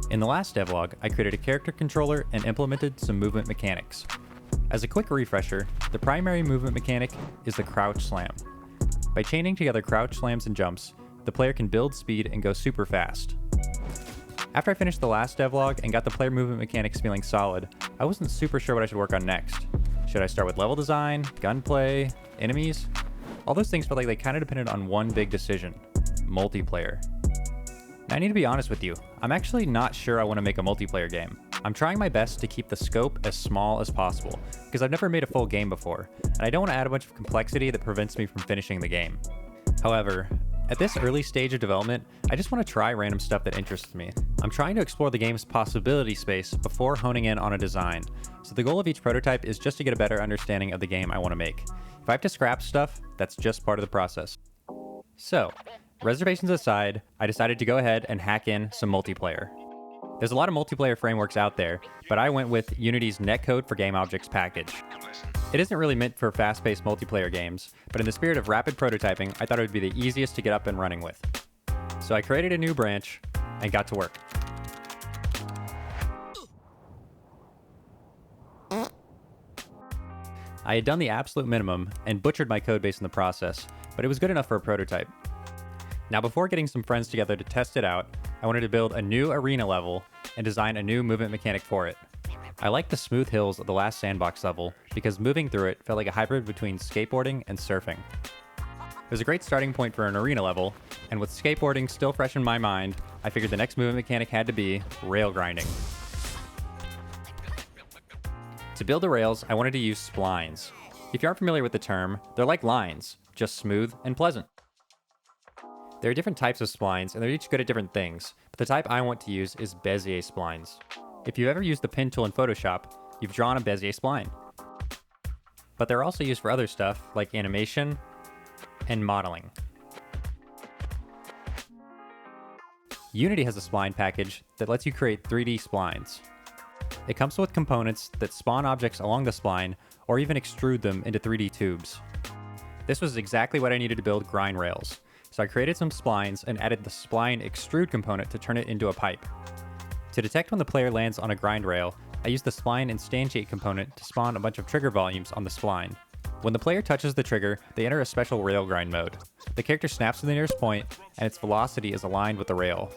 In the last devlog, I created a character controller and implemented some movement mechanics. As a quick refresher, the primary movement mechanic is the crouch slam. By chaining together crouch slams and jumps, the player can build speed and go super fast. After I finished the last devlog and got the player movement mechanics feeling solid, I wasn't super sure what I should work on next. Should I start with level design, gunplay, enemies? All those things felt like they kind of depended on one big decision: multiplayer. Now, I need to be honest with you, I'm actually not sure I want to make a multiplayer game. I'm trying my best to keep the scope as small as possible, because I've never made a full game before, and I don't want to add a bunch of complexity that prevents me from finishing the game. However, at this early stage of development, I just want to try random stuff that interests me. I'm trying to explore the game's possibility space before honing in on a design, so the goal of each prototype is just to get a better understanding of the game I want to make. If I have to scrap stuff, that's just part of the process. So, reservations aside, I decided to go ahead and hack in some multiplayer. There's a lot of multiplayer frameworks out there, but I went with Unity's Netcode for Game Objects package. It isn't really meant for fast-paced multiplayer games, but in the spirit of rapid prototyping, I thought it would be the easiest to get up and running with. So I created a new branch and got to work. I had done the absolute minimum and butchered my code base in the process, but it was good enough for a prototype. Now, before getting some friends together to test it out, I wanted to build a new arena level and design a new movement mechanic for it. I liked the smooth hills of the last sandbox level because moving through it felt like a hybrid between skateboarding and surfing. It was a great starting point for an arena level, and with skateboarding still fresh in my mind, I figured the next movement mechanic had to be rail grinding. To build the rails, I wanted to use splines. If you aren't familiar with the term, they're like lines, just smooth and pleasant. There are different types of splines, and they're each good at different things, but the type I want to use is Bezier splines. If you've ever used the pen tool in Photoshop, you've drawn a Bezier spline. But they're also used for other stuff like animation and modeling. Unity has a spline package that lets you create 3D splines. It comes with components that spawn objects along the spline or even extrude them into 3D tubes. This was exactly what I needed to build grindrails. So I created some splines and added the spline extrude component to turn it into a pipe. To detect when the player lands on a grind rail, I used the spline instantiate component to spawn a bunch of trigger volumes on the spline. When the player touches the trigger, they enter a special rail grind mode. The character snaps to the nearest point, and its velocity is aligned with the rail.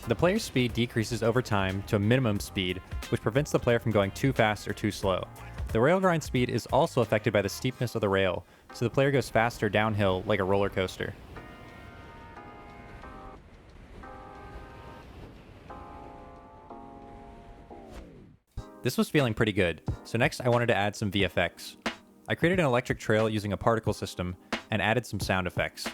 The player's speed decreases over time to a minimum speed, which prevents the player from going too fast or too slow. The rail grind speed is also affected by the steepness of the rail, so the player goes faster downhill like a roller coaster. This was feeling pretty good, so next I wanted to add some VFX. I created an electric trail using a particle system and added some sound effects.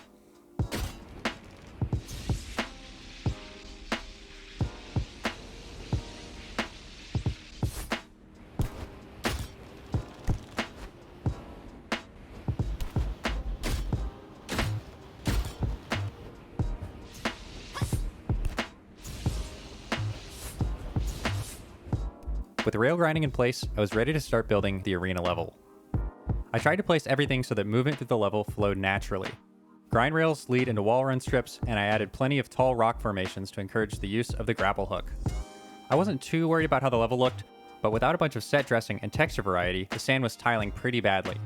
With rail grinding in place, I was ready to start building the arena level. I tried to place everything so that movement through the level flowed naturally. Grind rails lead into wall run strips, and I added plenty of tall rock formations to encourage the use of the grapple hook. I wasn't too worried about how the level looked, but without a bunch of set dressing and texture variety, the sand was tiling pretty badly.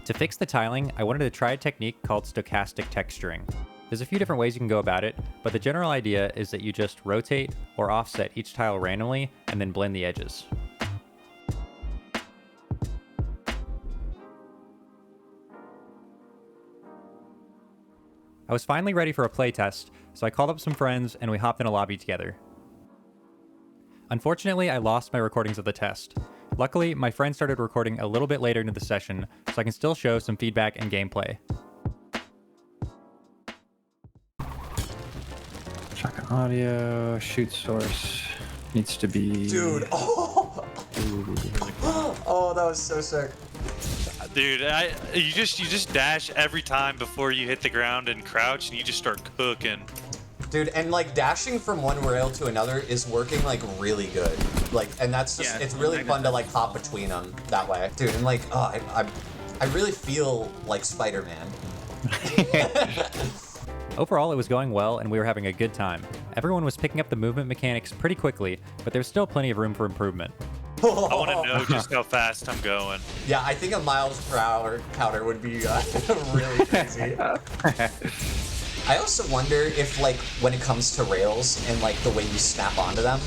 To fix the tiling, I wanted to try a technique called stochastic texturing. There's a few different ways you can go about it, but the general idea is that you just rotate or offset each tile randomly and then blend the edges. I was finally ready for a playtest, so I called up some friends and we hopped in a lobby together. Unfortunately, I lost my recordings of the test. Luckily, my friend started recording a little bit later into the session, so I can still show some feedback and gameplay. Shotgun audio, shoot source needs to be... Dude, oh! Oh, that was so sick. Dude, you just dash every time before you hit the ground and crouch, and you just start cooking. Dude, and like dashing from one rail to another is working like really good. Like, and that's just, it's really fun to like hop between them that way. Dude, and like, I really feel like Spider-Man. Overall, it was going well and we were having a good time. Everyone was picking up the movement mechanics pretty quickly, but there's still plenty of room for improvement. I want to know just how fast I'm going. Yeah, I think a miles per hour counter would be really crazy. I also wonder if, like, when it comes to rails and, like, the way you snap onto them,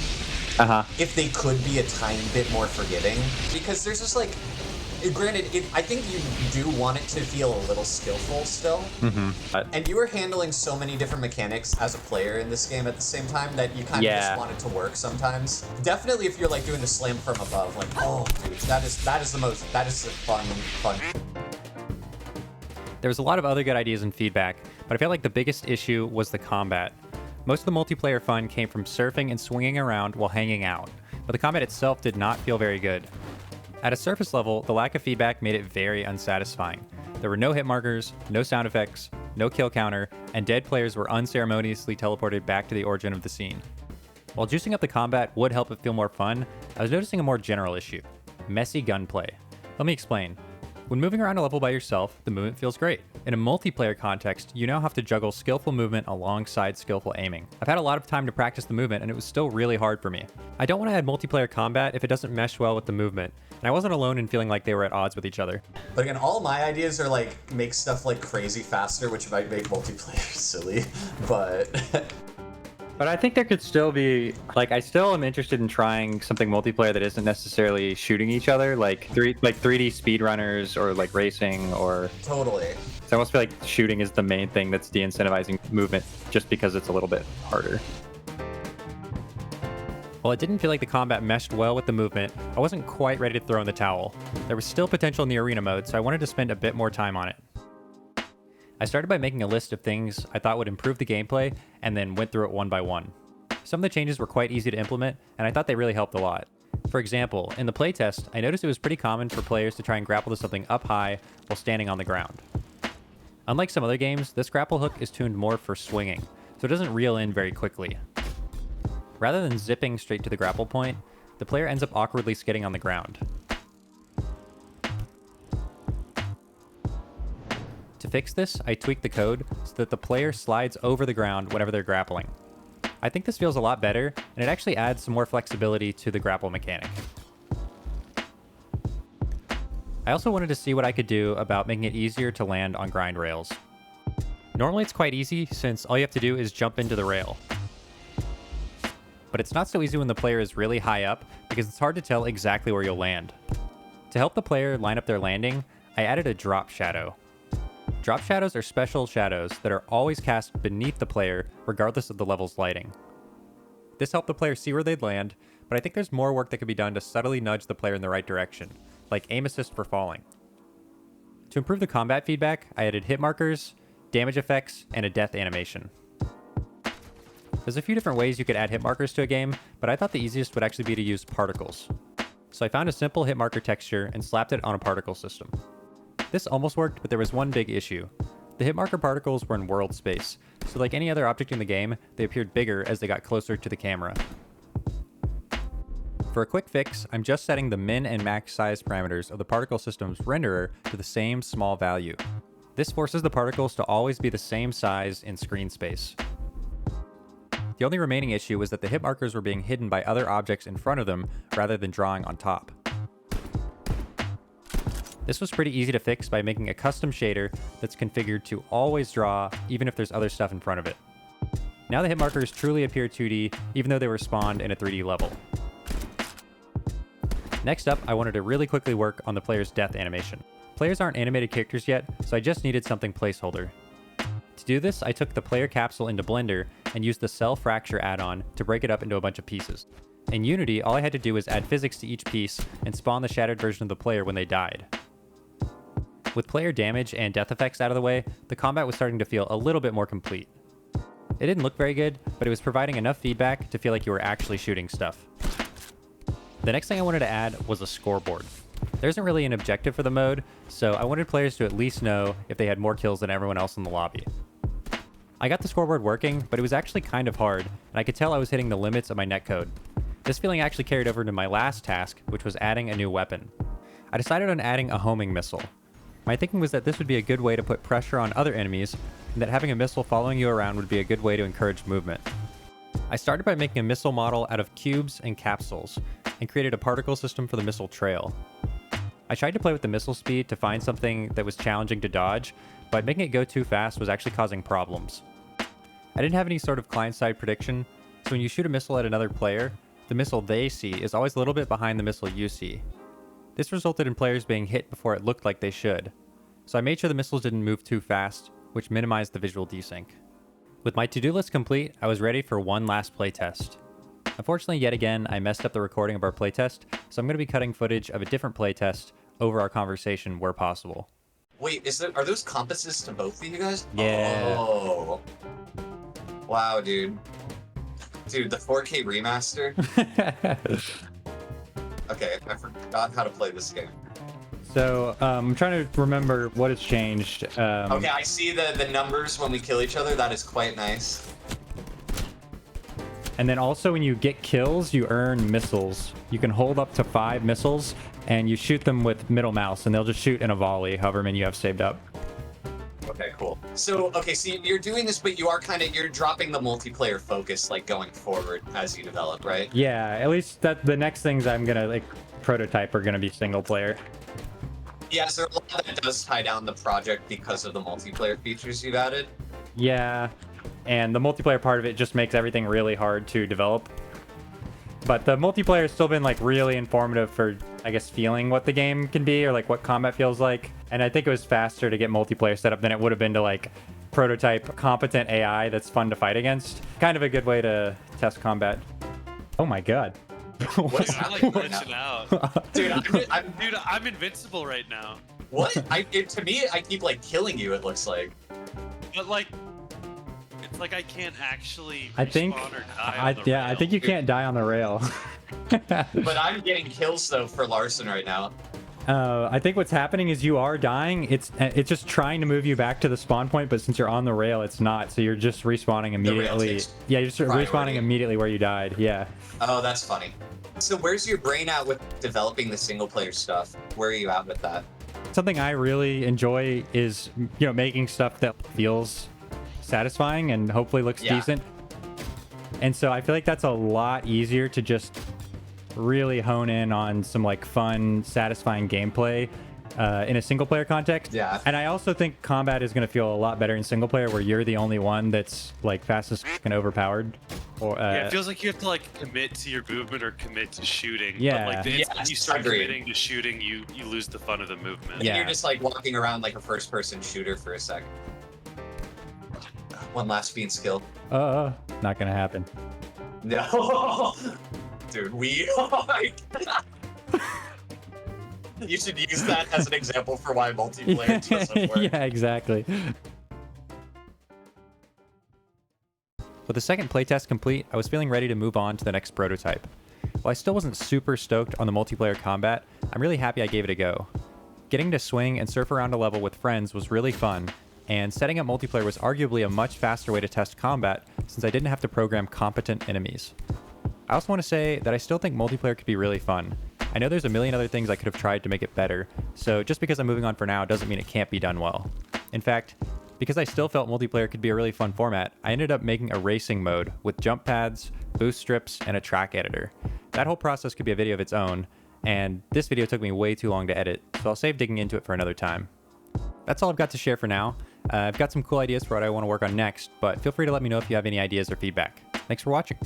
if they could be a tiny bit more forgiving. Because there's just, like, granted, I think you do want it to feel a little skillful still. And you were handling so many different mechanics as a player in this game at the same time that you kind of just want it to work sometimes. Definitely if you're like doing the slam from above, like, oh dude, that is the fun. There was a lot of other good ideas and feedback, but I felt like the biggest issue was the combat. Most of the multiplayer fun came from surfing and swinging around while hanging out, but the combat itself did not feel very good. At a surface level, the lack of feedback made it very unsatisfying. There were no hit markers, no sound effects, no kill counter, and dead players were unceremoniously teleported back to the origin of the scene. While juicing up the combat would help it feel more fun, I was noticing a more general issue: messy gunplay. Let me explain. When moving around a level by yourself, the movement feels great. In a multiplayer context, you now have to juggle skillful movement alongside skillful aiming. I've had a lot of time to practice the movement, and it was still really hard for me. I don't want to add multiplayer combat if it doesn't mesh well with the movement, and I wasn't alone in feeling like they were at odds with each other. But again, all my ideas are like, make stuff like crazy faster, which might make multiplayer silly, but... But I think there could still be, like, I still am interested in trying something multiplayer that isn't necessarily shooting each other, like 3D speedrunners or like racing or... Totally. So I almost feel like shooting is the main thing that's de-incentivizing movement just because it's a little bit harder. While it didn't feel like the combat meshed well with the movement, I wasn't quite ready to throw in the towel. There was still potential in the arena mode, so I wanted to spend a bit more time on it. I started by making a list of things I thought would improve the gameplay, and then went through it one by one. Some of the changes were quite easy to implement, and I thought they really helped a lot. For example, in the playtest, I noticed it was pretty common for players to try and grapple to something up high while standing on the ground. Unlike some other games, this grapple hook is tuned more for swinging, so it doesn't reel in very quickly. Rather than zipping straight to the grapple point, the player ends up awkwardly skidding on the ground. To fix this, I tweaked the code so that the player slides over the ground whenever they're grappling. I think this feels a lot better, and it actually adds some more flexibility to the grapple mechanic. I also wanted to see what I could do about making it easier to land on grind rails. Normally it's quite easy since all you have to do is jump into the rail. But it's not so easy when the player is really high up because it's hard to tell exactly where you'll land. To help the player line up their landing, I added a drop shadow. Drop shadows are special shadows that are always cast beneath the player regardless of the level's lighting. This helped the player see where they'd land, but I think there's more work that could be done to subtly nudge the player in the right direction, like aim assist for falling. To improve the combat feedback, I added hit markers, damage effects, and a death animation. There's a few different ways you could add hit markers to a game, but I thought the easiest would actually be to use particles. So I found a simple hit marker texture and slapped it on a particle system. This almost worked, but there was one big issue. The hit marker particles were in world space, so like any other object in the game, they appeared bigger as they got closer to the camera. For a quick fix, I'm just setting the min and max size parameters of the particle system's renderer to the same small value. This forces the particles to always be the same size in screen space. The only remaining issue was that the hit markers were being hidden by other objects in front of them rather than drawing on top. This was pretty easy to fix by making a custom shader that's configured to always draw even if there's other stuff in front of it. Now the hit markers truly appear 2D even though they were spawned in a 3D level. Next up, I wanted to really quickly work on the player's death animation. Players aren't animated characters yet, so I just needed something placeholder. To do this, I took the player capsule into Blender and used the Cell Fracture add-on to break it up into a bunch of pieces. In Unity, all I had to do was add physics to each piece and spawn the shattered version of the player when they died. With player damage and death effects out of the way, the combat was starting to feel a little bit more complete. It didn't look very good, but it was providing enough feedback to feel like you were actually shooting stuff. The next thing I wanted to add was a scoreboard. There isn't really an objective for the mode, so I wanted players to at least know if they had more kills than everyone else in the lobby. I got the scoreboard working, but it was actually kind of hard, and I could tell I was hitting the limits of my netcode. This feeling actually carried over to my last task, which was adding a new weapon. I decided on adding a homing missile. My thinking was that this would be a good way to put pressure on other enemies and that having a missile following you around would be a good way to encourage movement. I started by making a missile model out of cubes and capsules, and created a particle system for the missile trail. I tried to play with the missile speed to find something that was challenging to dodge, but making it go too fast was actually causing problems. I didn't have any sort of client-side prediction, so when you shoot a missile at another player, the missile they see is always a little bit behind the missile you see. This resulted in players being hit before it looked like they should, so I made sure the missiles didn't move too fast, which minimized the visual desync. With my to-do list complete, I was ready for one last playtest. Unfortunately, yet again, I messed up the recording of our playtest, so I'm going to be cutting footage of a different playtest over our conversation where possible. Wait, are those compasses to both of you guys? Yeah. Oh. Wow, dude. Dude, the 4K remaster? Okay, I forgot how to play this game. So, I'm trying to remember what has changed. Okay, I see the numbers when we kill each other. That is quite nice. And then also when you get kills, you earn missiles. You can hold up to 5 missiles, and you shoot them with middle mouse, and they'll just shoot in a volley, however many you have saved up. Okay, cool. So you're doing this, but you're dropping the multiplayer focus, like, going forward as you develop, right? Yeah, at least the next things I'm gonna, like, prototype are gonna be single player. Yeah, so a lot that does tie down the project because of the multiplayer features you've added. Yeah, and the multiplayer part of it just makes everything really hard to develop. But the multiplayer has still been, like, really informative for, I guess, feeling what the game can be, or, like, what combat feels like. And I think it was faster to get multiplayer set up than it would have been to, like, prototype competent AI that's fun to fight against. Kind of a good way to test combat. Oh my god. What is Dude, I like happening right glitching now? out. Dude, I'm invincible right now. what? To me, I keep, like, killing you, it looks like. But like, it's like I can't actually I think, respawn or die on the I rail. think you can't die on the rail. But I'm getting kills, though, for Larson right now. I think what's happening is you are dying. It's just trying to move you back to the spawn point, but since you're on the rail, it's not. So you're just respawning immediately. takes Yeah, you're just priority. respawning immediately where you died. Yeah. Oh, that's funny. So where's your brain at with developing the single-player stuff? Where are you at with that? Something I really enjoy is, making stuff that feels satisfying and hopefully looks Yeah. decent. And so I feel like that's a lot easier to just really hone in on some, like, fun, satisfying gameplay in a single player context. Yeah. And I also think combat is going to feel a lot better in single player where you're the only one that's, like, fastest and overpowered. Or Yeah, it feels like you have to like commit to your movement or commit to shooting. Yeah. But like the instant you start agreed. committing to shooting, you lose the fun of the movement. Yeah. You're just, like, walking around like a first-person shooter for a sec. One last fiend skill. not going to happen. No! Dude, you should use that as an example for why multiplayer doesn't work. Yeah, exactly. With the second playtest complete, I was feeling ready to move on to the next prototype. While I still wasn't super stoked on the multiplayer combat, I'm really happy I gave it a go. Getting to swing and surf around a level with friends was really fun, and setting up multiplayer was arguably a much faster way to test combat since I didn't have to program competent enemies. I also want to say that I still think multiplayer could be really fun. I know there's a million other things I could have tried to make it better, so just because I'm moving on for now doesn't mean it can't be done well. In fact, because I still felt multiplayer could be a really fun format, I ended up making a racing mode with jump pads, boost strips, and a track editor. That whole process could be a video of its own, and this video took me way too long to edit, so I'll save digging into it for another time. That's all I've got to share for now. I've got some cool ideas for what I want to work on next, but feel free to let me know if you have any ideas or feedback. Thanks for watching.